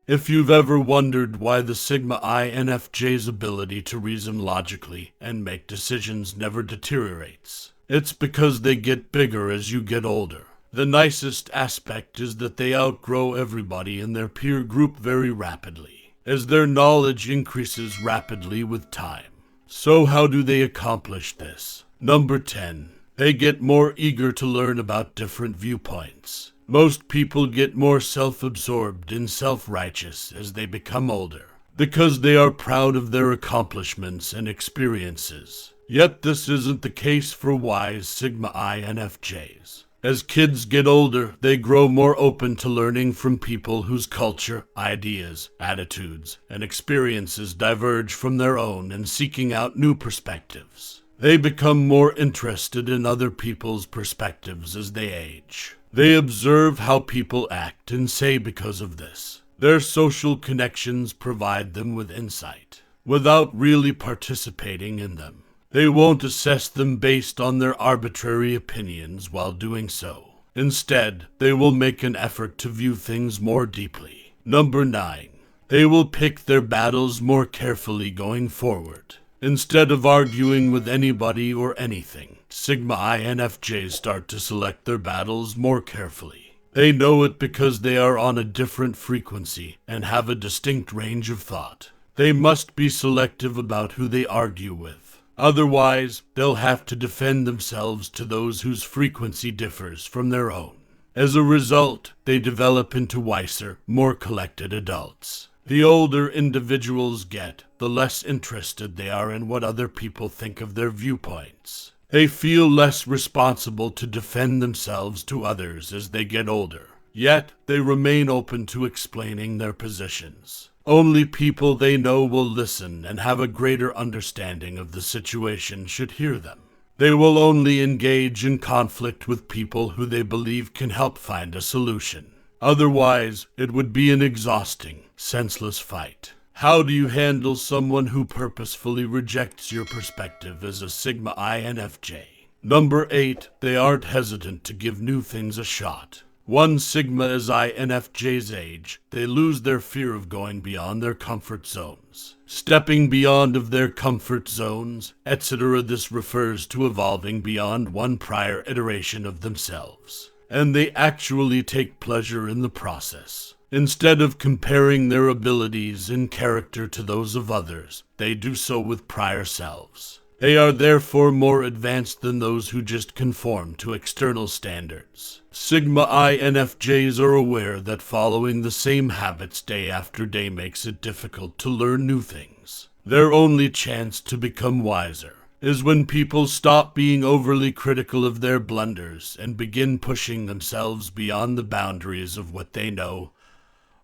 If you've ever wondered why the Sigma INFJ's ability to reason logically and make decisions never deteriorates, it's because they get bigger as you get older. The nicest aspect is that they outgrow everybody in their peer group very rapidly, as their knowledge increases rapidly with time. So how do they accomplish this? Number 10. They get more eager to learn about different viewpoints. Most people get more self-absorbed and self-righteous as they become older, because they are proud of their accomplishments and experiences. Yet this isn't the case for wise Sigma INFJs. As kids get older, they grow more open to learning from people whose culture, ideas, attitudes, and experiences diverge from their own and seeking out new perspectives. They become more interested in other people's perspectives as they age. They observe how people act and say because of this. Their social connections provide them with insight, without really participating in them. They won't assess them based on their arbitrary opinions while doing so. Instead, they will make an effort to view things more deeply. Number 9. They will pick their battles more carefully going forward. Instead of arguing with anybody or anything, Sigma INFJs start to select their battles more carefully. They know it because they are on a different frequency and have a distinct range of thought. They must be selective about who they argue with. Otherwise, they'll have to defend themselves to those whose frequency differs from their own. As a result, they develop into wiser, more collected adults. The older individuals get, the less interested they are in what other people think of their viewpoints. They feel less responsible to defend themselves to others as they get older. Yet, they remain open to explaining their positions. Only people they know will listen and have a greater understanding of the situation should hear them. They will only engage in conflict with people who they believe can help find a solution. Otherwise, it would be an exhausting, senseless fight. How do you handle someone who purposefully rejects your perspective as a Sigma INFJ? Number 8. They aren't hesitant to give new things a shot. One Sigma as INFJs age, they lose their fear of going beyond their comfort zones. Stepping beyond of their comfort zones, etc. This refers to evolving beyond one prior iteration of themselves. And they actually take pleasure in the process. Instead of comparing their abilities and character to those of others, they do so with prior selves. They are therefore more advanced than those who just conform to external standards. Sigma INFJs are aware that following the same habits day after day makes it difficult to learn new things. Their only chance to become wiser is when people stop being overly critical of their blunders and begin pushing themselves beyond the boundaries of what they know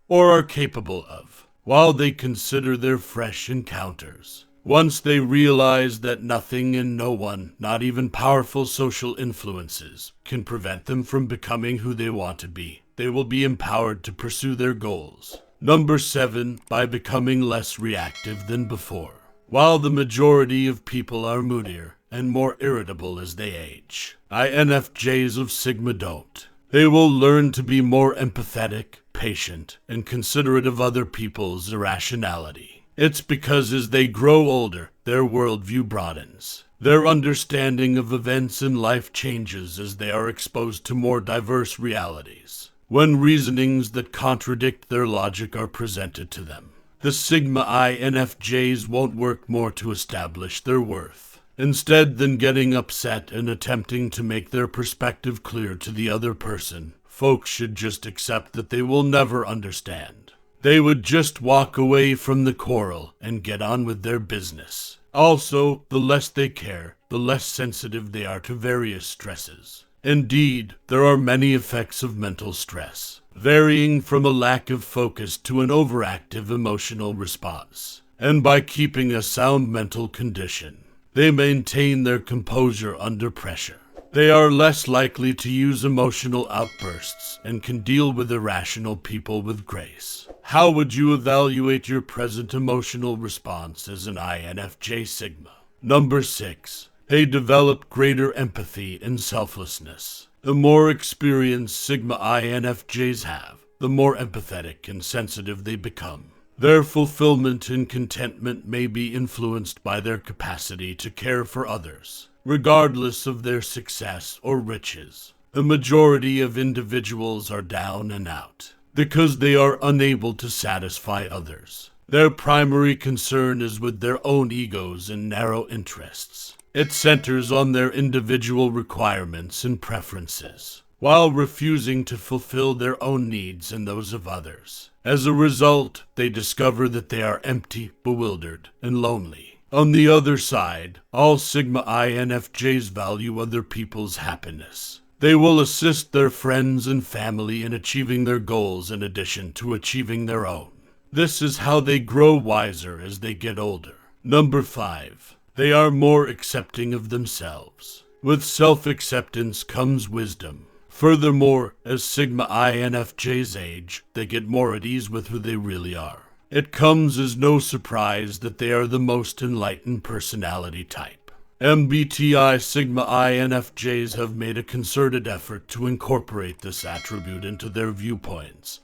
or are capable of, while they consider their fresh encounters. Once they realize that nothing and no one, not even powerful social influences, can prevent them from becoming who they want to be, they will be empowered to pursue their goals. Number 7. By becoming less reactive than before. While the majority of people are moodier and more irritable as they age, INFJs of Sigma don't. They will learn to be more empathetic, patient, and considerate of other people's irrationality. It's because as they grow older, their worldview broadens. Their understanding of events in life changes as they are exposed to more diverse realities. When reasonings that contradict their logic are presented to them, the Sigma INFJs won't work more to establish their worth. Instead than getting upset and attempting to make their perspective clear to the other person, folks should just accept that they will never understand. They would just walk away from the quarrel and get on with their business. Also, the less they care, the less sensitive they are to various stresses. Indeed, there are many effects of mental stress, varying from a lack of focus to an overactive emotional response. And by keeping a sound mental condition, they maintain their composure under pressure. They are less likely to use emotional outbursts and can deal with irrational people with grace. How would you evaluate your present emotional response as an INFJ Sigma? Number 6. They develop greater empathy and selflessness. The more experience Sigma INFJs have, the more empathetic and sensitive they become. Their fulfillment and contentment may be influenced by their capacity to care for others, regardless of their success or riches. The majority of individuals are down and out because they are unable to satisfy others. Their primary concern is with their own egos and narrow interests. It centers on their individual requirements and preferences, while refusing to fulfill their own needs and those of others. As a result, they discover that they are empty, bewildered, and lonely. On the other side, all Sigma INFJs value other people's happiness. They will assist their friends and family in achieving their goals in addition to achieving their own. This is how they grow wiser as they get older. Number 5. They are more accepting of themselves. With self-acceptance comes wisdom. Furthermore, as Sigma INFJs age, they get more at ease with who they really are. It comes as no surprise that they are the most enlightened personality type. MBTI Sigma INFJs have made a concerted effort to incorporate this attribute into their viewpoints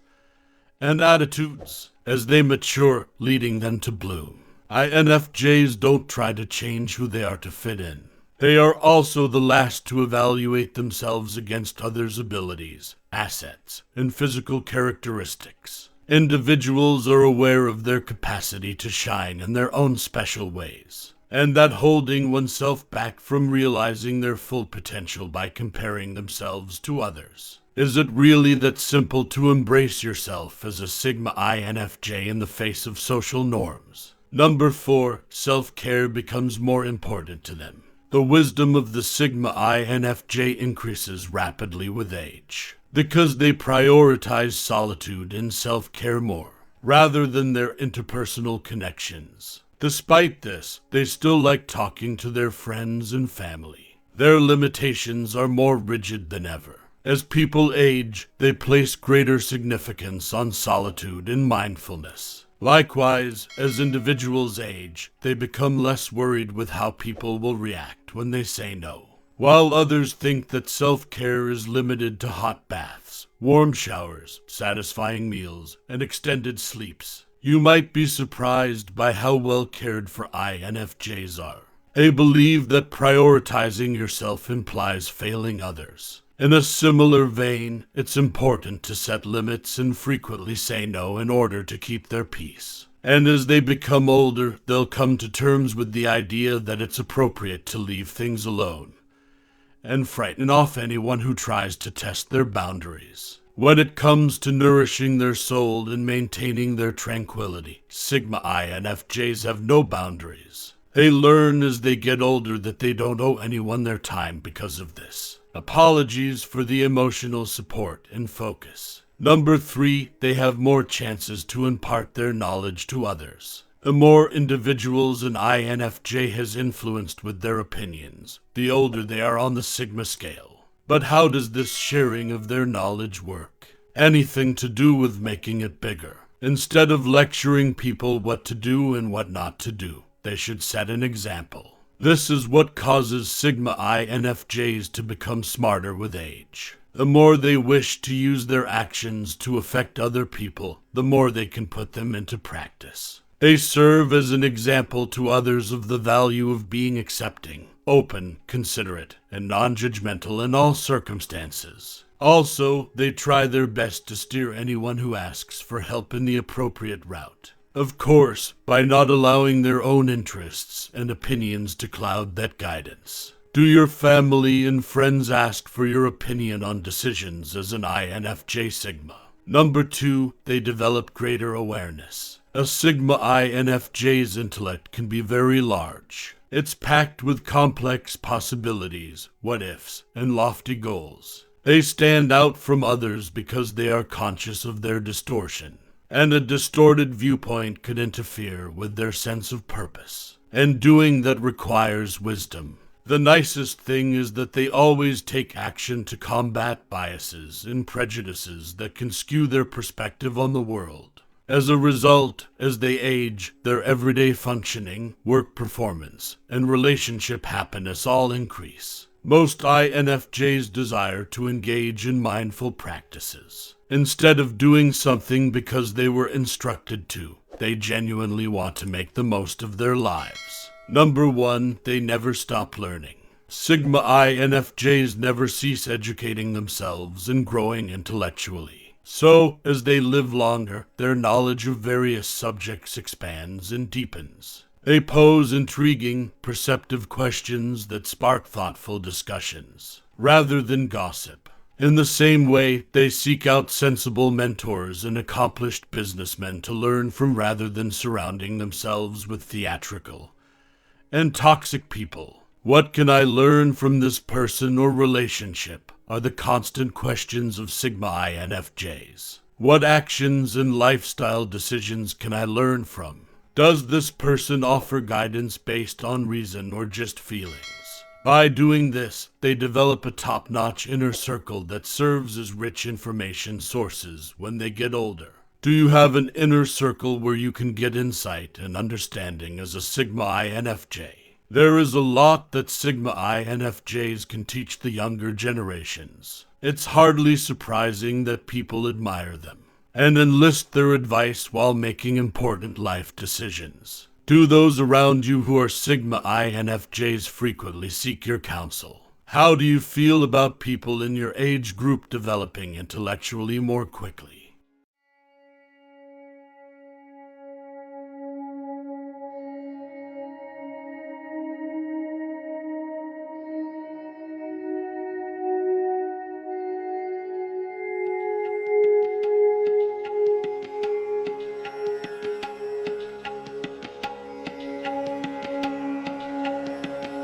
and attitudes as they mature, leading them to bloom. INFJs don't try to change who they are to fit in. They are also the last to evaluate themselves against others' abilities, assets, and physical characteristics. Individuals are aware of their capacity to shine in their own special ways, and that holding oneself back from realizing their full potential by comparing themselves to others. Is it really that simple to embrace yourself as a Sigma INFJ in the face of social norms? Number 4, self-care becomes more important to them. The wisdom of the Sigma INFJ increases rapidly with age, because they prioritize solitude and self-care more, rather than their interpersonal connections. Despite this, they still like talking to their friends and family. Their limitations are more rigid than ever. As people age, they place greater significance on solitude and mindfulness. Likewise, as individuals age, they become less worried with how people will react when they say no. While others think that self-care is limited to hot baths, warm showers, satisfying meals, and extended sleeps, you might be surprised by how well cared for INFJs are. They believe that prioritizing yourself implies failing others. In a similar vein, it's important to set limits and frequently say no in order to keep their peace. And as they become older, they'll come to terms with the idea that it's appropriate to leave things alone and frighten off anyone who tries to test their boundaries. When it comes to nourishing their soul and maintaining their tranquility, Sigma INFJs have no boundaries. They learn as they get older that they don't owe anyone their time because of this. Apologies for the emotional support and focus. Number 3, they have more chances to impart their knowledge to others. The more individuals an INFJ has influenced with their opinions, the older they are on the Sigma scale. But how does this sharing of their knowledge work? Anything to do with making it bigger. Instead of lecturing people what to do and what not to do, they should set an example. This is what causes Sigma INFJs to become smarter with age. The more they wish to use their actions to affect other people, the more they can put them into practice. They serve as an example to others of the value of being accepting, open, considerate, and non-judgmental in all circumstances. Also, they try their best to steer anyone who asks for help in the appropriate route. Of course, by not allowing their own interests and opinions to cloud that guidance. Do your family and friends ask for your opinion on decisions as an INFJ Sigma? Number 2, they develop greater awareness. A Sigma INFJ's intellect can be very large. It's packed with complex possibilities, what-ifs, and lofty goals. They stand out from others because they are conscious of their distortion. And a distorted viewpoint could interfere with their sense of purpose. And doing that requires wisdom. The nicest thing is that they always take action to combat biases and prejudices that can skew their perspective on the world. As a result, as they age, their everyday functioning, work performance, and relationship happiness all increase. Most INFJs desire to engage in mindful practices. Instead of doing something because they were instructed to, they genuinely want to make the most of their lives. Number 1, they never stop learning. Sigma INFJs never cease educating themselves and growing intellectually. So, as they live longer, their knowledge of various subjects expands and deepens. They pose intriguing, perceptive questions that spark thoughtful discussions, rather than gossip. In the same way, they seek out sensible mentors and accomplished businessmen to learn from rather than surrounding themselves with theatrical and toxic people. What can I learn from this person or relationship are the constant questions of Sigma INFJs. What actions and lifestyle decisions can I learn from? Does this person offer guidance based on reason or just feelings? By doing this, they develop a top-notch inner circle that serves as rich information sources when they get older. Do you have an inner circle where you can get insight and understanding as a Sigma INFJ? There is a lot that Sigma INFJs can teach the younger generations. It's hardly surprising that people admire them and enlist their advice while making important life decisions. Do those around you who are Sigma INFJs frequently seek your counsel? How do you feel about people in your age group developing intellectually more quickly?